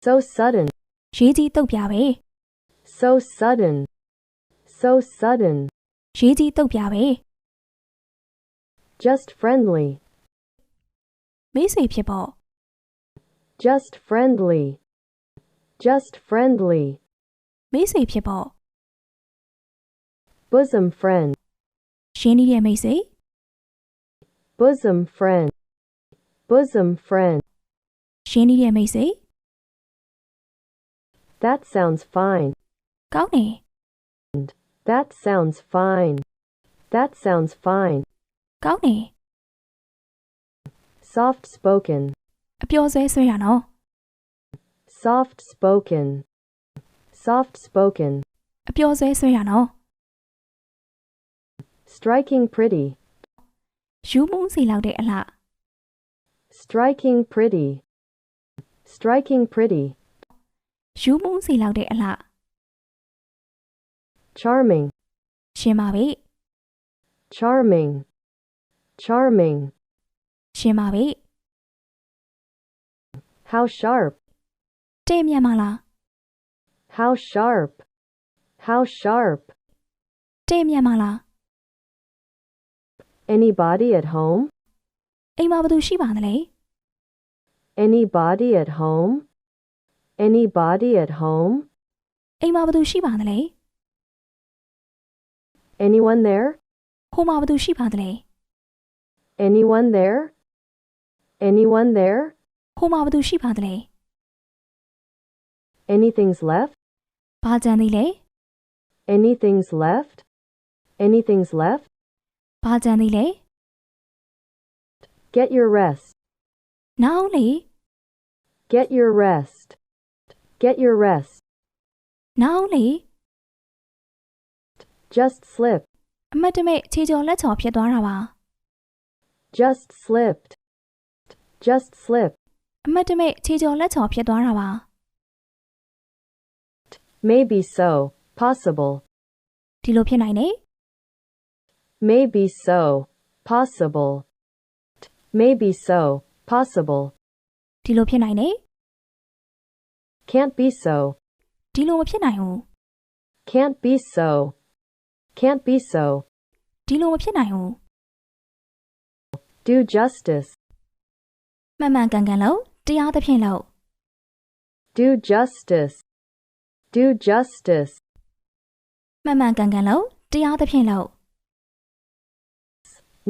So sudden. ရေးကြီးတုတ်ပြပဲ So sudden. So sudden. ရေးကြီးတုတ်ပြပဲ Just friendly. မိတ်ဆွေဖြစ်ပေါ့ Just friendly. Just friendly. မိတ်ဆွေဖြစ်ပေါ့ Bosom friend. ရင်းနှီးတဲ့မိတ်ဆွေ Bosom friend. Bosom friend. ရင်းနှီးတဲ့မိတ်ဆွေ That sounds fine. ကောင်းတယ် That sounds fine. That sounds fine. ကောင်းတယ် Soft spoken. အပျော်ဆွဲဆွဲတာနော် Soft spoken. Soft spoken. အပျော်ဆွဲဆွဲတာနော် Striking pretty. ယူမှုစီလောက်တဲ့အလှ Striking pretty. Striking pretty. ယူမှုစီလောက်တဲ့အလှ Charming. ရှင်ပါပဲ Charming. Charming. ရှင်ပါပဲ How sharp. တဲ့မြတ်မလား How sharp. How sharp. တဲ့မြတ်မလား Anybody at home? အိမ်မှာဘာသူရှိပါသလဲ Anybody at home? Anybody at home? အိမ်မှာဘာသူရှိပါသလဲ Anyone there? ဟိုမှာဘာသူရှိပါသလဲ Anyone there? Anyone there? ဟိုမှာဘာသူရှိပါသလဲ Anything's left? ဘာကြံသေးလဲ Anything's left? Anything's left? ဘာကြံသေးလဲ Get your rest. နောက်လေ Get your rest. Get your rest. နောက်လေ Just slip. အမတ်တမဲ့ခြေကျော်လက်ချော်ဖြစ်သွားတာပါ Just slipped. Just slip. အမတ်တမဲ့ခြေကျော်လက်ချော်ဖြစ်သွားတာပါ Maybe so. Possible. ဒီလိုဖြစ်နိုင်တယ် Maybe so. Possible. Maybe so. Possible. ဒီလိုဖြစ်နိုင်တယ် Can't be so. ဒီလိုမဖြစ်နိုင်ဘူး Can't be so. Can't be so. ဒီလိုမဖြစ်နိုင်ဘူး Do justice. မှန်မှန်ကန်ကန်လို့တရားသဖြင့်လို့ Do justice. Do justice. မှန်မှန်ကန်ကန်လို့တရားသဖြင့်လို့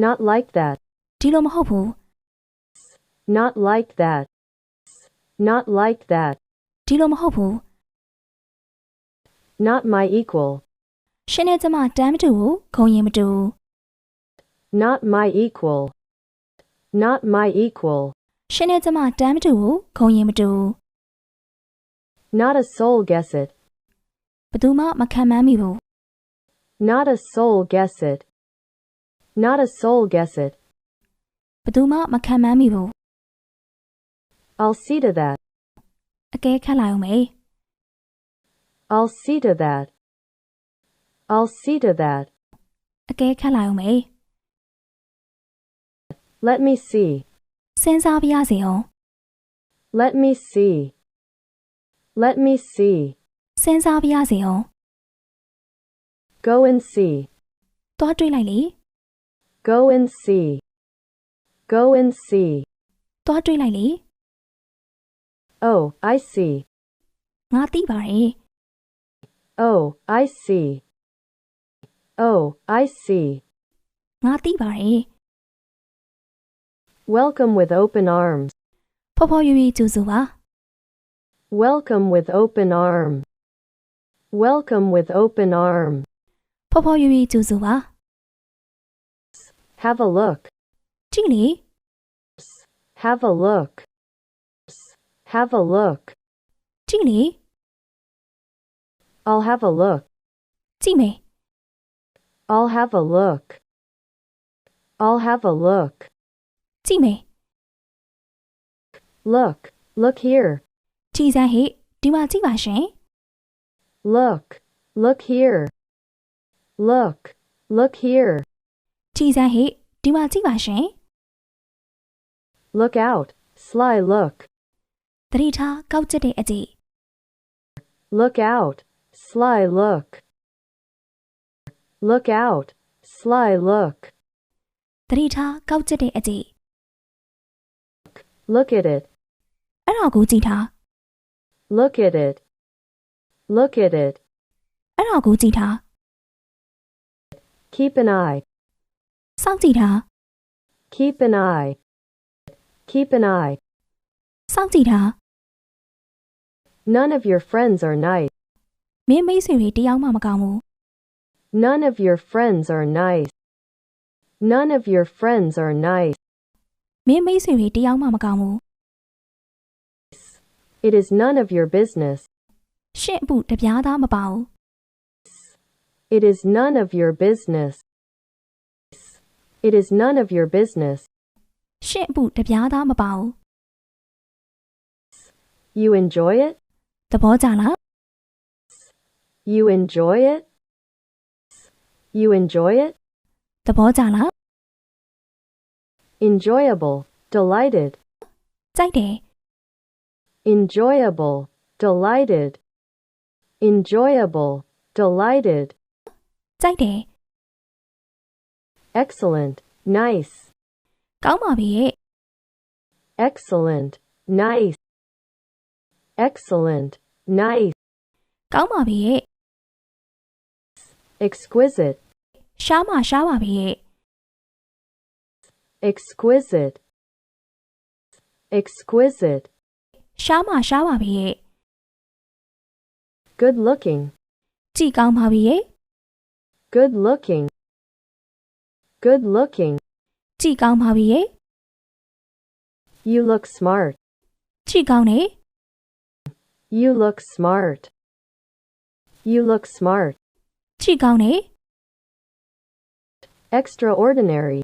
Not like that. ဒီလိုမဟုတ်ဘူး Not like that. Not like that. ဒီလိုမဟုတ်ဘူး Not my equal. ရှင်နဲ့ကျမတမ်းမတူဘူးခုံရင်မတူဘူး Not my equal. Not my equal. ရှင်နဲ့ကျမတမ်းမတူဘူးခုံရင်မတူဘူး Not a soul guess it. ဘယ်သူမှမခံမှန်းမိဘူး Not a soul guess it. Not a soul guess it. ဘယ်သူမှမခံမှန်းမိဘူး I'll see to that. အကဲခတ်လိုက်အောင်မေ I'll see to that. I'll see to that. အကဲခတ်လိုက်အောင်မေ Let me see. စဉ်းစားပြရစီအောင် Let me see. Let me see. စဉ်းစားပြရစီအောင် Go and see. သွားတွေးလိုက်လေ Go and see. Go and see. သွားတွေးလိုက်လေ Oh, I see. ငါသိပါတယ် Oh, I see. Oh, I see. ငါသိပါတယ် Welcome with open arms. ဖော်ဖော်ရွေ့ရွေ့ကြိုဆိုပါ Welcome with open arms. Welcome with open arms. ဖော်ဖော်ရွေ့ရွေ့ကြိုဆိုပါ Have a look. ကြည့်လေ Have a look. Have a look. ကြည့်လေ I'll have a look. ကြည့်မယ် I'll have a look. I'll have a look. ကြည့်မယ် Look. Look here. ကြည်စမ်းဟိဒီမှာကြည့်ပါရှင် Look. Look here. Look. Look here. ကြည်စမ်းဟိဒီမှာကြည့်ပါရှင် Look out. Sly look. သတိထားကောက်ကျက်တဲ့အကြည့် Look out, sly look. Look out, sly look. သတိထားကောက်ကျက်တဲ့အကြည့် Look at it. အဲ့ဒါကိုကြည့်ထား Look at it. Look at it. အဲ့ဒါကိုကြည့်ထား Keep an eye. စောင့်ကြည့်ထား Keep an eye. Keep an eye. စောင့်ကြည့်ထား None of your friends are nice. မင်းမိတ်ဆွေတွေတယောက်မှမကောင်းဘူး None of your friends are nice. None of your friends are nice. မင်းမိတ်ဆွေတွေတယောက်မှမကောင်းဘူး It is none of your business. ရှင့်အမှုတပြားသားမပါဘူး It is none of your business. It is none of your business. ရှင့်အမှုတပြားသားမပါဘူး You enjoy it? သဘောကျလား You enjoy it? You enjoy it? သဘောကျလား Enjoyable, delighted. ကြိုက်တယ် Enjoyable, delighted. Enjoyable, delighted. ကြိုက်တယ် Excellent, nice. ကောင်းပါပြီရဲ့ Excellent, nice. Excellent, nice. ကောင်းပါပြီရဲ့ Exquisite, ရှားမှရှားပါပြီရဲ့ exquisite. Exquisite, ရှားမှရှားပါပြီရဲ့ good looking. ကြည့်ကောင်းပါပြီရဲ့ Good looking. Good looking. ကြည့်ကောင်းပါပြီရဲ့ You look smart. ကြည့်ကောင်းတယ် You look smart. You look smart. ကြည့်ကောင်းတယ် Extraordinary.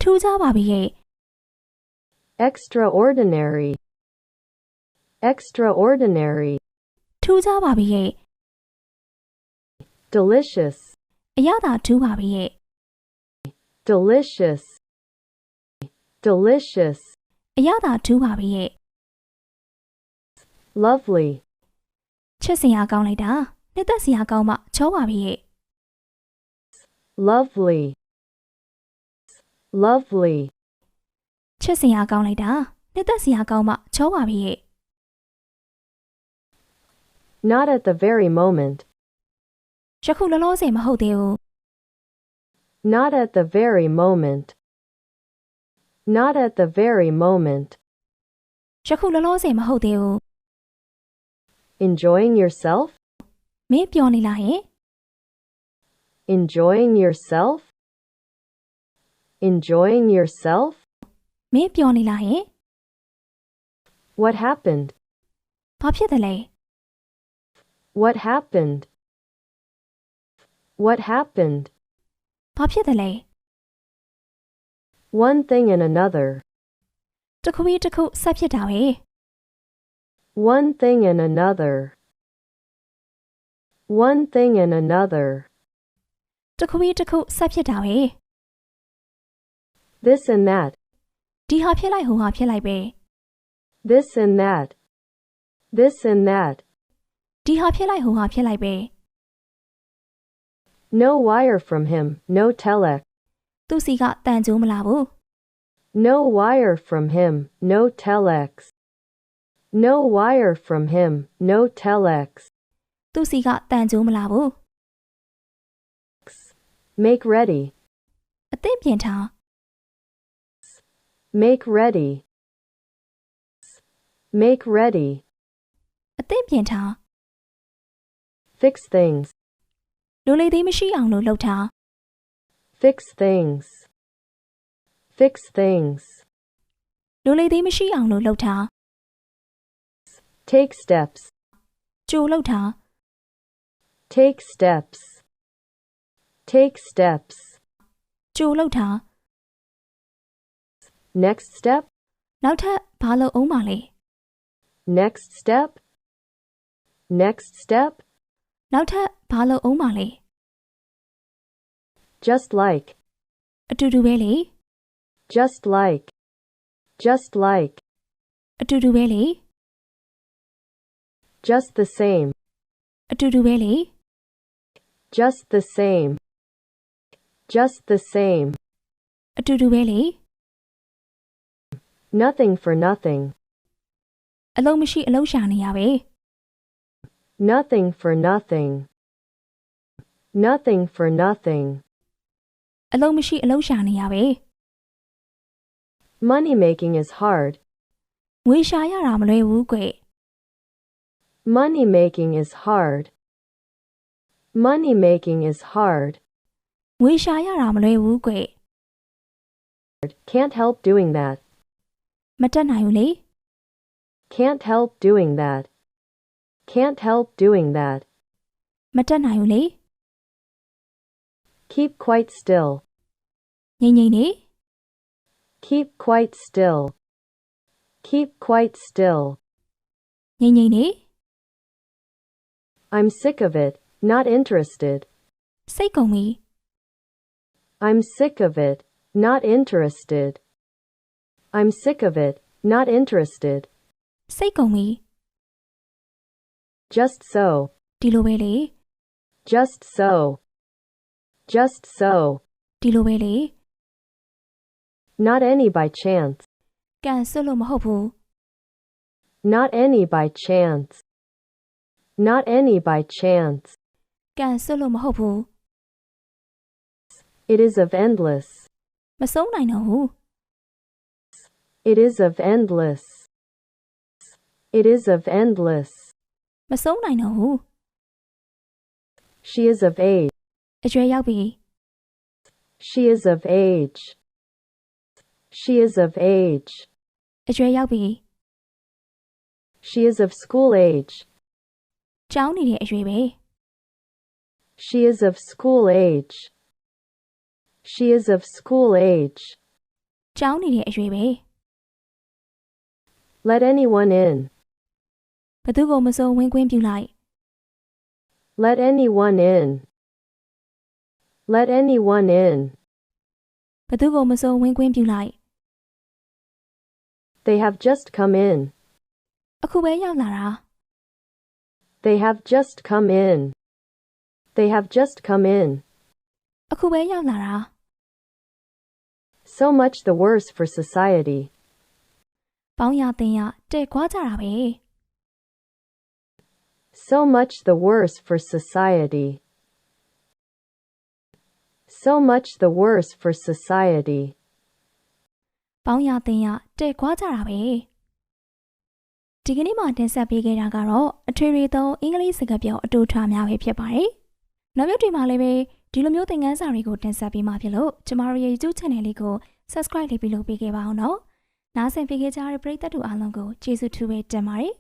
ထူးခြားပါပြီရဲ့ Extraordinary. Extraordinary. ထူးခြားပါပြီရဲ့ Delicious. အရသာထူးပါပြီရဲ့ Delicious. Delicious. အရသာထူးပါပြီရဲ့ Lovely. ချစ်စရာကောင်းလိုက်တာနှစ်သက်စရာကောင်းမှချောပါပြီရဲ့ Lovely. Lovely. ချစ်စရာကောင်းလိုက်တာနှစ်သက်စရာကောင်းမှချောပါပြီရဲ့ Not at the very moment. ယခုလောလောဆယ်မဟုတ်သေးဘူး Not at the very moment. Not at the very moment. ယခုလောလောဆယ်မဟုတ်သေးဘူး Enjoying yourself? မင်းပြောနေလားဟင် Enjoying yourself? Enjoying yourself? မင်းပြောနေလားဟင် What happened? ဘာဖြစ်တယ်လဲ What happened? What happened? ဘာဖြစ်တယ်လဲ One thing and another. တစ်ခုပြီးတစ်ခုဆက်ဖြစ်တာပဲ One thing and another. One thing and another. တစ်ခုပြီးတစ်ခုဆက်ဖြစ်တာပဲ This and that. ဒီဟာဖြစ်လိုက်ဟိုဟာဖြစ်လိုက်ပဲ This and that. This and that. ဒီဟာဖြစ်လိုက်ဟိုဟာဖြစ်လိုက်ပဲ No wire from him, no telex. သူ့စီကတန်ကြိုးမလာဘူး No wire from him, no telex. No wire from him, no telex. သူ့စီကတန်ကြိုးမလာဘူး Make ready. အသင့်ပြင်ထား Make ready. Make ready. အသင့်ပြင်ထား Fix things. လိုလေသေးမရှိအောင်လို့လုပ်ထား Fix things. Fix things. လိုလေသေးမရှိအောင်လို့လုပ်ထား Take steps. ကြိုလုပ်ထား Take steps. Take steps. ကြိုလုပ်ထား Next step. နောက်ထပ်ဘာလုပ်အောင်ပါလဲ Next step. Next step. နောက်ထပ်ဘာလုပ်အောင်ပါလဲ Just like. အတူတူပဲလေ Just like. Just like. အတူတူပဲလေ Just the same. အတူတူပဲလေ Just the same. Just the same. အတူတူပဲလေ Nothing for nothing. အလုံးမရှိအလုံးရှာနေရပဲ Nothing for nothing. Nothing for nothing. အလုံးမရှိအလုံးရှာနေရပဲ Money making is hard. ငွေရှာရတာမလွယ်ဘူးကွ Money making is hard. Money making is hard. ငွေရှာရတာမလွယ်ဘူးကွ Can't help doing that. မတက်နိုင်ဘူးလေ Can't help doing that. Can't help doing that. မတက်နိုင်ဘူးလေ Keep quite still. ငြိမ်ငြိမ်နေ Keep quite still. Keep quite still. ငြိမ်ငြိမ်နေ I'm sick of it, not interested. စိတ်ကုန်ပြီ I'm sick of it, not interested. I'm sick of it, not interested. စိတ်ကုန်ပြီ Just so. ဒီလိုပဲလေ Just so. Just so. ဒီလိုပဲလေ Not any by chance. ကန်ဆွတ်လို့မဟုတ်ဘူး Not any by chance. Not any by chance. ကန်ဆွတ်လို့မဟုတ်ဘူး It is of endless. မဆုံးနိုင်တော့ဘူး It is of endless. It is of endless. မဆုံးနိုင်တော့ဘူး She is of age. အရွယ်ရောက်ပြီ She is of age. She is of age. အရွယ်ရောက်ပြီ She is of school age. ကျောင်းနေတဲ့အရွယ်ပဲ She is of school age. She is of school age. ကျောင်းနေတဲ့အရွယ်ပဲ Let anyone in. ဘသူကိုမစိုးဝင်ခွင့်ပြုလိုက် Let anyone in. Let anyone in. ဘသူကိုမစိုးဝင်ခွင့်ပြုလိုက် They have just come in. အခုပဲရောက်လာတာ They have just come in. They have just come in. အခုပဲရောက်လာတာ So much the worse for society. ပေါင်းရတင်ရတဲ့ခွာကြတာပဲ So much the worse for society. So much the worse for society. ပေါင်းရတင်ရတဲ့ခွာကြတာပဲဒီကနေ့မှတင်ဆက်ပေးခဲ့တာကတော့အထွေထွေသုံးအင်္ဂလိပ်စကားပြောအတူထွားများပဲဖြစ်ပါတယ်နောက်မျိုးတွေမှာလည်းပဲဒီလိုမျိုးသင်ခန်းစာတွေကိုတင်ဆက်ပေးမှာဖြစ်လို့ကျမတို့ရဲ့ YouTube Channel လေးကို Subscribe လေးပြုလုပ်ပေးခဲ့ပါအောင်နော်နားဆင်ပေးခဲ့ကြတဲ့ပရိသတ်တို့အားလုံးကိုကျေးဇူးထူးပဲတင်ပါတယ်